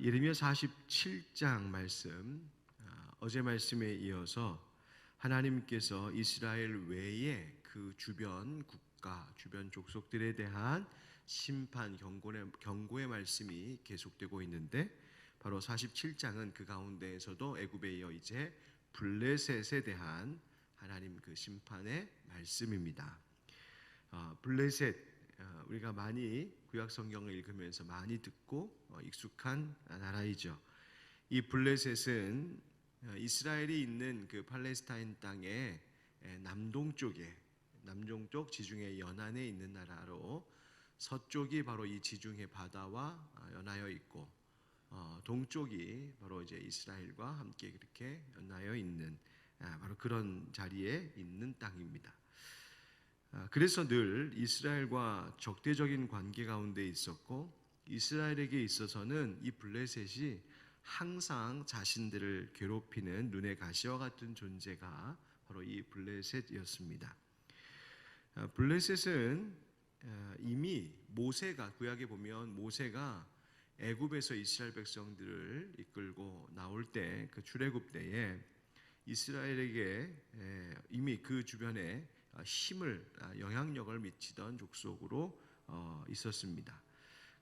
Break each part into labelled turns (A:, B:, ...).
A: 예레미야 47장 말씀, 어제 말씀에 이어서 하나님께서 이스라엘 외에 그 주변 국가, 주변 족속들에 대한 심판, 경고의 말씀이 계속되고 있는데, 바로 47장은 그 가운데에서도 애굽에 이어 이제 블레셋에 대한 하나님 그 심판의 말씀입니다. 블레셋, 우리가 많이 구약 성경을 읽으면서 많이 듣고 익숙한 나라이죠. 이 블레셋은 이스라엘이 있는 그 팔레스타인 땅의 남동쪽 지중해 연안에 있는 나라로, 서쪽이 바로 이 지중해 바다와 연하여 있고, 동쪽이 바로 이제 이스라엘과 함께 그렇게 연하여 있는 바로 그런 자리에 있는 땅입니다. 그래서 늘 이스라엘과 적대적인 관계 가운데 있었고, 이스라엘에게 있어서는 이 블레셋이 항상 자신들을 괴롭히는 눈의 가시와 같은 존재가 바로 이 블레셋이었습니다. 블레셋은 이미 모세가, 구약에 보면 모세가 애굽에서 이스라엘 백성들을 이끌고 나올 때, 그 출애굽 때에 이스라엘에게 이미 그 주변에 영향력을 미치던 족속으로 있었습니다.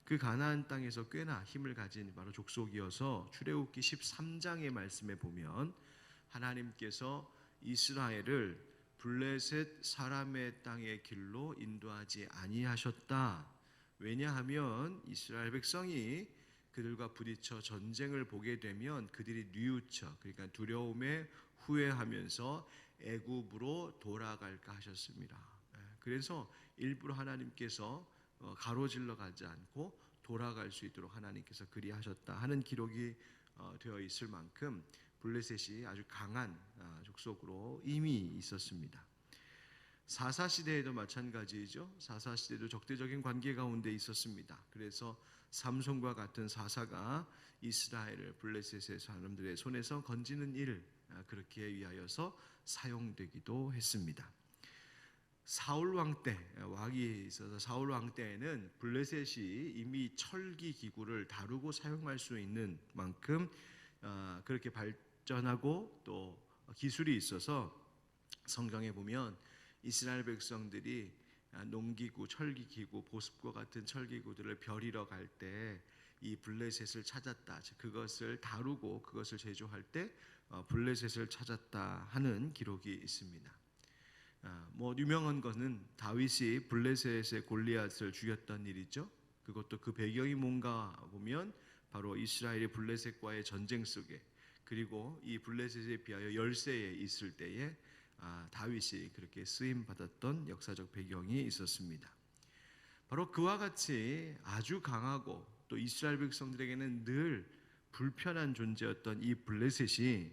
A: 그 가나안 땅에서 꽤나 힘을 가진 바로 족속이어서 출애굽기 13장의 말씀에 보면 하나님께서 이스라엘을 블레셋 사람의 땅의 길로 인도하지 아니하셨다. 왜냐하면 이스라엘 백성이 그들과 부딪혀 전쟁을 보게 되면 그들이 뉘우쳐, 그러니까 두려움에 후회하면서 애굽으로 돌아갈까 하셨습니다. 그래서 일부러 하나님께서 가로질러 가지 않고 돌아갈 수 있도록 하나님께서 그리하셨다 하는 기록이 되어 있을 만큼 블레셋이 아주 강한 족속으로 이미 있었습니다. 사사시대에도 마찬가지이죠. 사사시대도 적대적인 관계 가운데 있었습니다. 그래서 삼손과 같은 사사가 이스라엘을 블레셋의 사람들의 손에서 건지는 일, 그렇게 위하여서 사용되기도 했습니다. 사울 왕 때, 왕이 있어서 사울 왕 때에는 블레셋이 이미 철기 기구를 다루고 사용할 수 있는 만큼 그렇게 발전하고 또 기술이 있어서, 성경에 보면 이스라엘 백성들이 농기구, 철기기구, 보습과 같은 철기구들을 벼리러 갈 때 이 블레셋을 찾았다, 그것을 다루고 그것을 제조할 때 블레셋을 찾았다 하는 기록이 있습니다. 유명한 것은 다윗이 블레셋의 골리앗을 죽였던 일이죠. 그것도 그 배경이 뭔가 보면 바로 이스라엘이 블레셋과의 전쟁 속에, 그리고 이 블레셋에 비하여 열세에 있을 때에 다윗이 그렇게 쓰임 받았던 역사적 배경이 있었습니다. 바로 그와 같이 아주 강하고 또 이스라엘 백성들에게는 늘 불편한 존재였던 이 블레셋이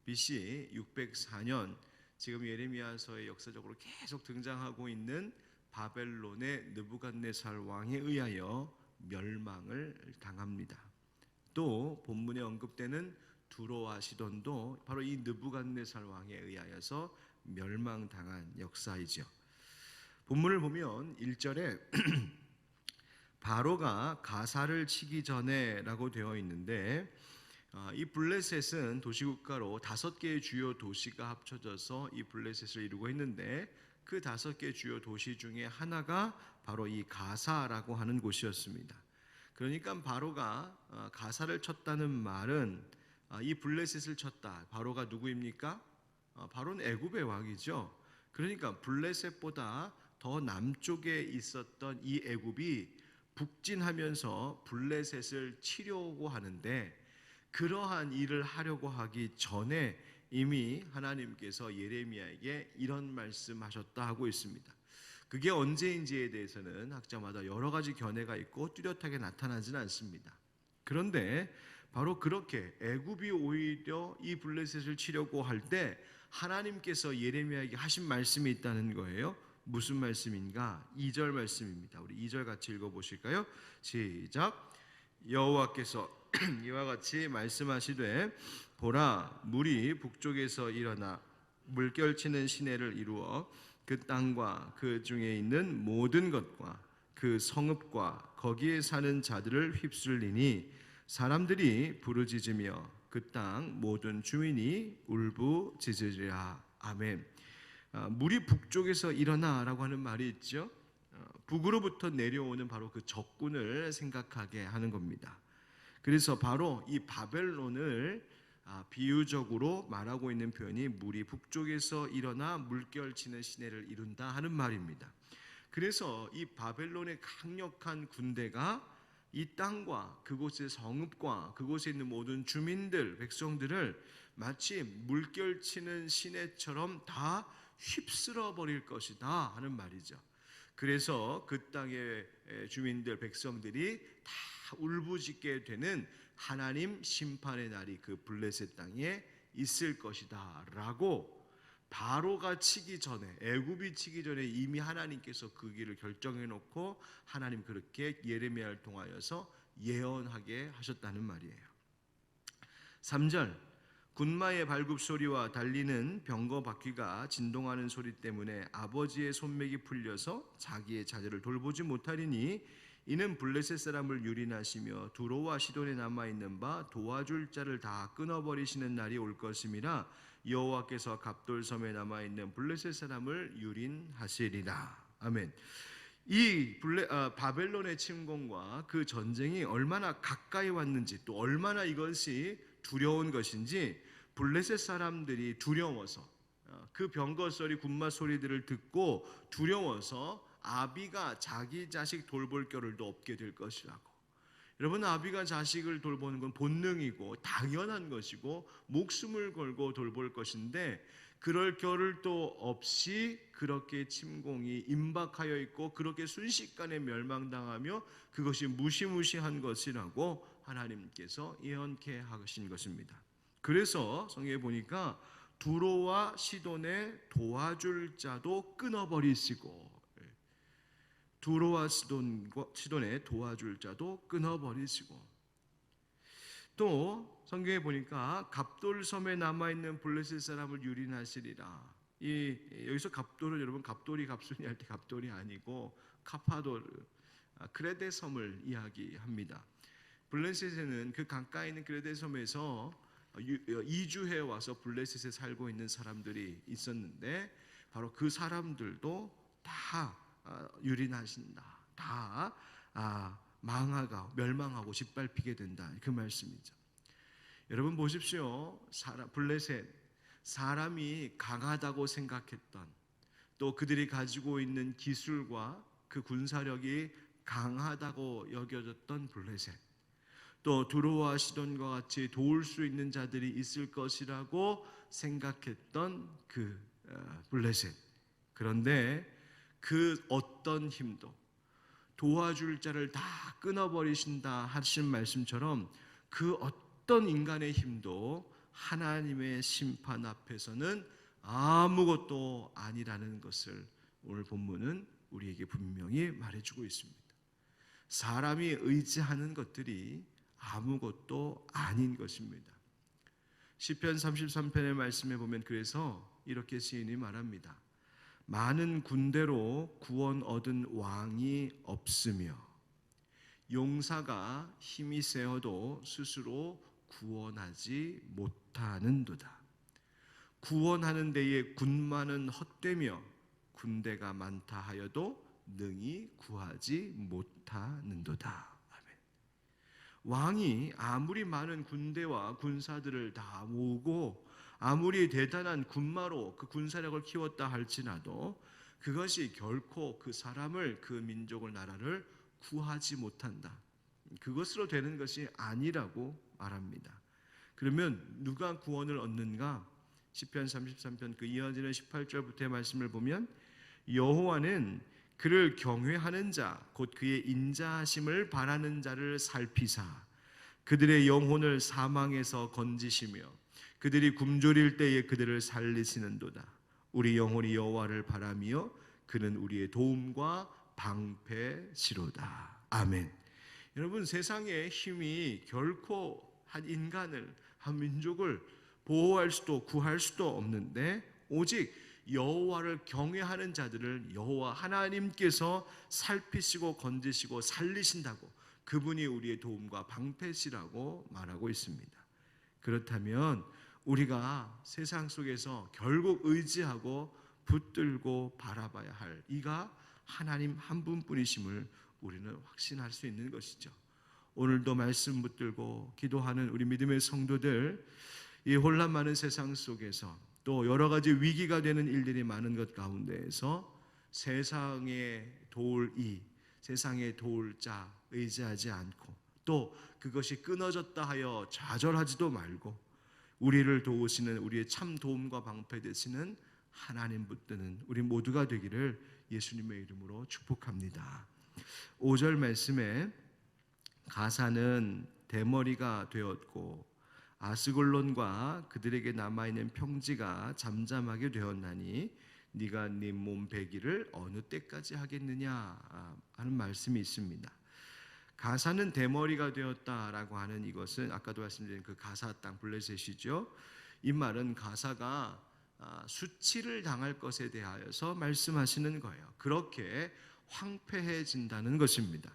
A: BC 604년, 지금 예레미야서의 역사적으로 계속 등장하고 있는 바벨론의 느부갓네살 왕에 의하여 멸망을 당합니다. 또 본문에 언급되는 두로와 시돈도 바로 이 느부갓네살 왕에 의하여서 멸망당한 역사이죠. 본문을 보면 1절에 바로가 가사를 치기 전에 라고 되어 있는데, 이 블레셋은 도시국가로 5개의 주요 도시가 합쳐져서 이 블레셋을 이루고 있는데, 그 5개 주요 도시 중에 하나가 바로 이 가사라고 하는 곳이었습니다. 그러니까 바로가 가사를 쳤다는 말은 이 블레셋을 쳤다. 바로가 누구입니까? 바로는 애굽의 왕이죠. 그러니까 블레셋보다 더 남쪽에 있었던 이 애굽이 북진하면서 블레셋을 치려고 하는데, 그러한 일을 하려고 하기 전에 이미 하나님께서 예레미야에게 이런 말씀하셨다 하고 있습니다. 그게 언제인지에 대해서는 학자마다 여러 가지 견해가 있고 뚜렷하게 나타나지는 않습니다. 그런데 바로 그렇게 애굽이 오히려 이 블레셋을 치려고 할 때 하나님께서 예레미야에게 하신 말씀이 있다는 거예요. 무슨 말씀인가? 2절 말씀입니다. 우리 2절 같이 읽어보실까요? 시작. 여호와께서 이와 같이 말씀하시되, 보라, 물이 북쪽에서 일어나 물결치는 시내를 이루어 그 땅과 그 중에 있는 모든 것과 그 성읍과 거기에 사는 자들을 휩쓸리니 사람들이 부르짖으며 그 땅 모든 주민이 울부짖으리라. 아멘. 물이 북쪽에서 일어나라고 하는 말이 있죠. 북으로부터 내려오는 바로 그 적군을 생각하게 하는 겁니다. 그래서 바로 이 바벨론을 비유적으로 말하고 있는 표현이 물이 북쪽에서 일어나 물결치는 시내를 이룬다 하는 말입니다. 그래서 이 바벨론의 강력한 군대가 이 땅과 그곳의 성읍과 그곳에 있는 모든 주민들, 백성들을 마치 물결치는 시내처럼 다 휩쓸어 버릴 것이다 하는 말이죠. 그래서 그 땅의 주민들, 백성들이 다 울부짖게 되는 하나님 심판의 날이 그 블레셋 땅에 있을 것이다 라고 바로가 치기 전에, 애굽이 치기 전에 이미 하나님께서 그 길을 결정해 놓고 하나님 그렇게 예레미야를 통하여서 예언하게 하셨다는 말이에요. 3절, 군마의 발굽소리와 달리는 병거 바퀴가 진동하는 소리 때문에 아버지의 손맥이 풀려서 자기의 자녀를 돌보지 못하리니 이는 블레셋 사람을 유린하시며 두로와 시돈에 남아있는 바 도와줄 자를 다 끊어버리시는 날이 올 것임이라. 여호와께서 갑돌섬에 남아있는 블레셋 사람을 유린하시리라. 아멘. 이 바벨론의 침공과 그 전쟁이 얼마나 가까이 왔는지, 또 얼마나 이것이 두려운 것인지 블레셋 사람들이 두려워서, 그 병거 소리, 군마 소리들을 듣고 두려워서 아비가 자기 자식 돌볼 겨를도 없게 될 것이라고. 여러분, 아비가 자식을 돌보는 건 본능이고 당연한 것이고 목숨을 걸고 돌볼 것인데 그럴 겨를도 없이 그렇게 침공이 임박하여 있고 그렇게 순식간에 멸망당하며 그것이 무시무시한 것이라고 하나님께서 예언케 하신 것입니다. 그래서 성경에 보니까 두로와 시돈의 도와줄 자도 끊어버리시고, 두로와 시돈의 도와줄 자도 끊어버리시고, 또 성경에 보니까 갑돌섬에 남아있는 블레셋 사람을 유린하시리라. 여기서 갑돌은 여러분 갑돌이 갑순이 할 때 갑돌이 아니고 카파도르, 크레데 섬을 이야기합니다. 블레셋에는 그 가까이 있는 크레데 섬에서 이주해 와서 블레셋에 살고 있는 사람들이 있었는데 바로 그 사람들도 다 유린하신다, 다 망하고 멸망하고 짓밟히게 된다, 그 말씀이죠. 여러분 보십시오. 블레셋 사람이 강하다고 생각했던, 또 그들이 가지고 있는 기술과 그 군사력이 강하다고 여겨졌던 블레셋, 또 두로와 시돈과 같이 도울 수 있는 자들이 있을 것이라고 생각했던 그 블레셋. 그런데 그 어떤 힘도 도와줄 자를 다 끊어버리신다 하신 말씀처럼 그 어떤 인간의 힘도 하나님의 심판 앞에서는 아무것도 아니라는 것을 오늘 본문은 우리에게 분명히 말해주고 있습니다. 사람이 의지하는 것들이 아무것도 아닌 것입니다. 시편 33편의 말씀에 보면 그래서 이렇게 시인이 말합니다. 많은 군대로 구원 얻은 왕이 없으며 용사가 힘이 세어도 스스로 구원하지 못하는도다. 구원하는 데에 군마는 헛되며 군대가 많다 하여도 능히 구하지 못하는도다. 아멘. 왕이 아무리 많은 군대와 군사들을 다 모으고 아무리 대단한 군마로 그 군사력을 키웠다 할지라도 그것이 결코 그 사람을, 그 민족을, 나라를 구하지 못한다. 그것으로 되는 것이 아니라고 말합니다. 그러면 누가 구원을 얻는가? 시편 33편 그 이어지는 18절부터의 말씀을 보면 여호와는 그를 경외하는 자, 곧 그의 인자하심을 바라는 자를 살피사 그들의 영혼을 사망에서 건지시며 그들이 굶주릴 때에 그들을 살리시는도다. 우리 영혼이 여호와를 바라며 그는 우리의 도움과 방패시로다. 아멘. 여러분, 세상의 힘이 결코 한 인간을, 한 민족을 보호할 수도 구할 수도 없는데 오직 여호와를 경외하는 자들을 여호와 하나님께서 살피시고 건지시고 살리신다고, 그분이 우리의 도움과 방패시라고 말하고 있습니다. 그렇다면 우리가 세상 속에서 결국 의지하고 붙들고 바라봐야 할 이가 하나님 한 분뿐이심을 우리는 확신할 수 있는 것이죠. 오늘도 말씀 붙들고 기도하는 우리 믿음의 성도들, 이 혼란 많은 세상 속에서 또 여러 가지 위기가 되는 일들이 많은 것 가운데에서 세상에 도울 세상에 도울 자 의지하지 않고 또 그것이 끊어졌다 하여 좌절하지도 말고 우리를 도우시는 우리의 참 도움과 방패 되시는 하나님 붙드는 우리 모두가 되기를 예수님의 이름으로 축복합니다. 5절 말씀에 가사는 대머리가 되었고 아스글론과 그들에게 남아있는 평지가 잠잠하게 되었나니 네가 네 몸 배기를 어느 때까지 하겠느냐 하는 말씀이 있습니다. 가사는 대머리가 되었다라고 하는 이것은 아까도 말씀드린 그 가사 땅 블레셋이죠. 이 말은 가사가 수치를 당할 것에 대하여서 말씀하시는 거예요. 그렇게 황폐해진다는 것입니다.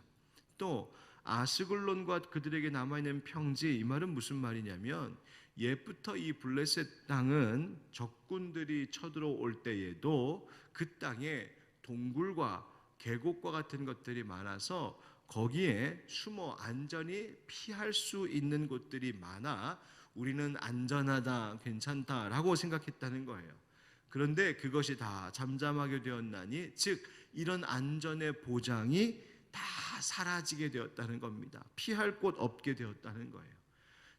A: 또 아스글론과 그들에게 남아있는 평지, 이 말은 무슨 말이냐면 옛부터 이 블레셋 땅은 적군들이 쳐들어올 때에도 그 땅에 동굴과 계곡과 같은 것들이 많아서 거기에 숨어 안전히 피할 수 있는 곳들이 많아 우리는 안전하다, 괜찮다라고 생각했다는 거예요. 그런데 그것이 다 잠잠하게 되었나니 즉 이런 안전의 보장이 다 사라지게 되었다는 겁니다. 피할 곳 없게 되었다는 거예요.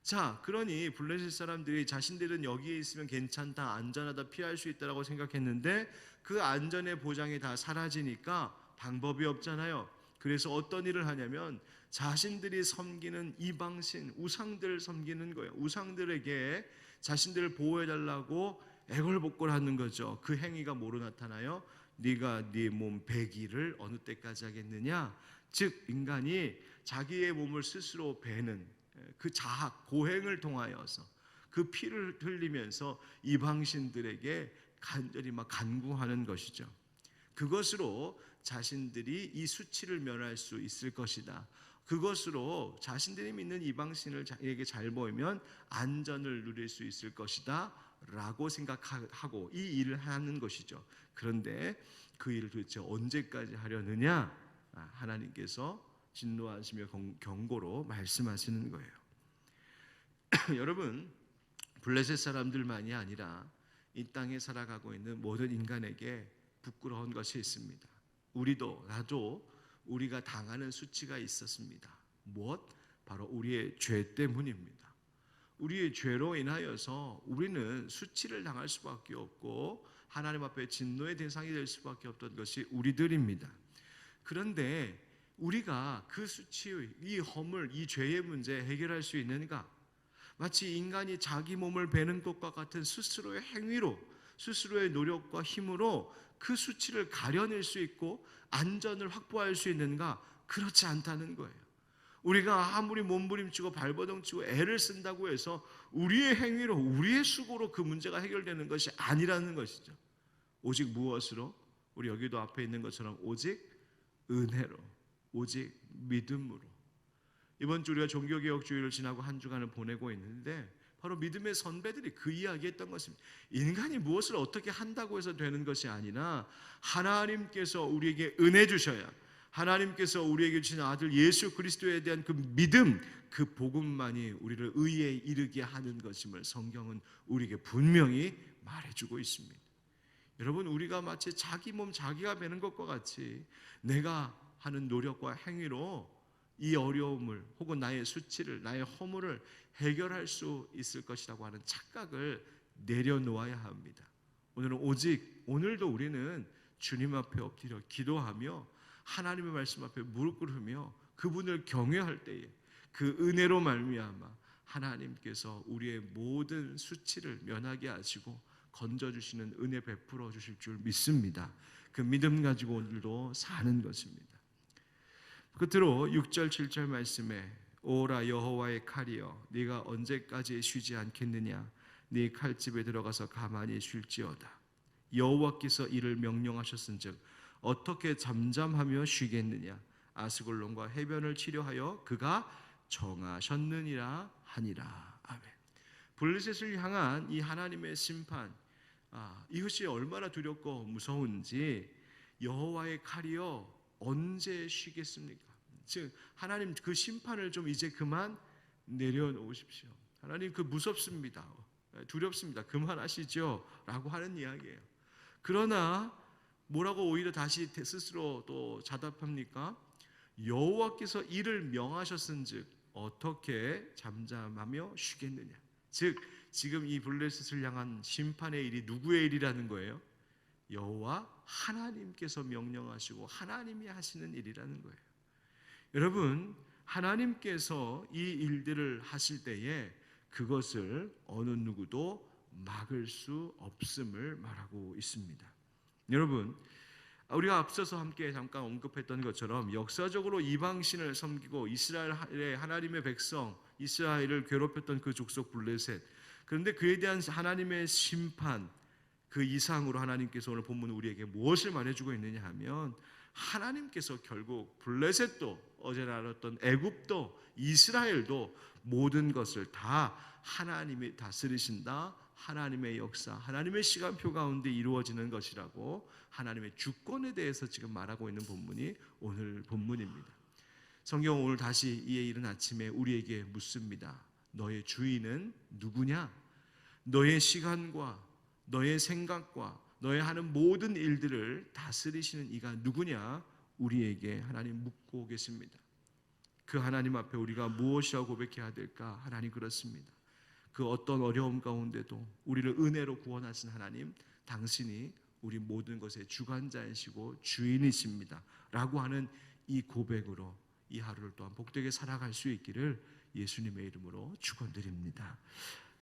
A: 자, 그러니 블레셋 사람들이 자신들은 여기에 있으면 괜찮다, 안전하다, 피할 수 있다라고 생각했는데 그 안전의 보장이 다 사라지니까 방법이 없잖아요. 그래서 어떤 일을 하냐면 자신들이 섬기는 이방신, 우상들을 섬기는 거예요. 우상들에게 자신들을 보호해달라고 애걸복걸하는 거죠. 그 행위가 뭐로 나타나요? 네가 네 몸 배기를 어느 때까지 하겠느냐? 즉 인간이 자기의 몸을 스스로 베는 그 자학, 고행을 통하여서 그 피를 흘리면서 이방신들에게 간절히 막 간구하는 것이죠. 그것으로 자신들이 이 수치를 면할 수 있을 것이다. 그것으로 자신들이 믿는 이방신에게 잘 보이면 안전을 누릴 수 있을 것이다 라고 생각하고 이 일을 하는 것이죠. 그런데 그 일을 도대체 언제까지 하려느냐? 하나님께서 진노하시며 경고로 말씀하시는 거예요. 여러분, 블레셋 사람들만이 아니라 이 땅에 살아가고 있는 모든 인간에게 부끄러운 것이 있습니다. 나도 우리가 당하는 수치가 있었습니다. 무엇? 바로 우리의 죄 때문입니다. 우리의 죄로 인하여서 우리는 수치를 당할 수밖에 없고 하나님 앞에 진노의 대상이 될 수밖에 없던 것이 우리들입니다. 그런데 우리가 그 수치의 이 허물, 이 죄의 문제 해결할 수 있는가? 마치 인간이 자기 몸을 베는 것과 같은 스스로의 행위로, 스스로의 노력과 힘으로 그 수치를 가려낼 수 있고 안전을 확보할 수 있는가? 그렇지 않다는 거예요. 우리가 아무리 몸부림치고 발버둥치고 애를 쓴다고 해서 우리의 행위로, 우리의 수고로 그 문제가 해결되는 것이 아니라는 것이죠. 오직 무엇으로? 우리 여기도 앞에 있는 것처럼 오직 은혜로, 오직 믿음으로. 이번 주 우리가 종교개혁주의를 지나고 한 주간을 보내고 있는데 바로 믿음의 선배들이 그 이야기했던 것입니다. 인간이 무엇을 어떻게 한다고 해서 되는 것이 아니라 하나님께서 우리에게 은혜 주셔야, 하나님께서 우리에게 주신 아들 예수 그리스도에 대한 그 믿음, 그 복음만이 우리를 의에 이르게 하는 것임을 성경은 우리에게 분명히 말해주고 있습니다. 여러분, 우리가 마치 자기 몸 자기가 베는 것과 같이 내가 하는 노력과 행위로 이 어려움을 혹은 나의 수치를, 나의 허물을 해결할 수 있을 것이라고 하는 착각을 내려놓아야 합니다. 오늘도 우리는 주님 앞에 엎드려 기도하며 하나님의 말씀 앞에 무릎 꿇으며 그분을 경외할 때에 그 은혜로 말미암아 하나님께서 우리의 모든 수치를 면하게 하시고 건져주시는 은혜 베풀어 주실 줄 믿습니다. 그 믿음 가지고 오늘도 사는 것입니다. 끝으로 6절 7절 말씀에 오라 여호와의 칼이여 네가 언제까지 쉬지 않겠느냐? 네 칼집에 들어가서 가만히 쉴지어다. 여호와께서 이를 명령하셨은즉 어떻게 잠잠하며 쉬겠느냐? 아스골론과 해변을 치려하여 그가 정하셨느니라 하니라. 아멘. 블레셋을 향한 이 하나님의 심판, 이것이 얼마나 두렵고 무서운지, 여호와의 칼이여 언제 쉬겠습니까? 즉 하나님 그 심판을 좀 이제 그만 내려놓으십시오. 하나님 그 무섭습니다. 두렵습니다. 그만하시죠 라고 하는 이야기예요. 그러나 뭐라고 오히려 다시 스스로 또 자답합니까? 여호와께서 이를 명하셨은즉 어떻게 잠잠하며 쉬겠느냐. 즉 지금 이 블레셋을 향한 심판의 일이 누구의 일이라는 거예요? 여호와 하나님께서 명령하시고 하나님이 하시는 일이라는 거예요. 여러분, 하나님께서 이 일들을 하실 때에 그것을 어느 누구도 막을 수 없음을 말하고 있습니다. 여러분, 우리가 앞서서 함께 잠깐 언급했던 것처럼 역사적으로 이방신을 섬기고 이스라엘의 하나님의 백성 이스라엘을 괴롭혔던 그 족속 블레셋, 그런데 그에 대한 하나님의 심판, 그 이상으로 하나님께서 오늘 본문 우리에게 무엇을 말해주고 있느냐 하면, 하나님께서 결국 블레셋도, 어제 나눴던 애굽도, 이스라엘도 모든 것을 다 하나님이 다스리신다, 하나님의 역사, 하나님의 시간표 가운데 이루어지는 것이라고 하나님의 주권에 대해서 지금 말하고 있는 본문이 오늘 본문입니다. 성경은 오늘 다시 이에 이른 아침에 우리에게 묻습니다. 너의 주인은 누구냐? 너의 시간과 너의 생각과 너의 하는 모든 일들을 다스리시는 이가 누구냐? 우리에게 하나님 묻고 계십니다. 그 하나님 앞에 우리가 무엇이라고 고백해야 될까? 하나님 그렇습니다. 그 어떤 어려움 가운데도 우리를 은혜로 구원하신 하나님, 당신이 우리 모든 것의 주관자이시고 주인이십니다 라고 하는 이 고백으로 이 하루를 또한 복되게 살아갈 수 있기를 예수님의 이름으로 축원드립니다.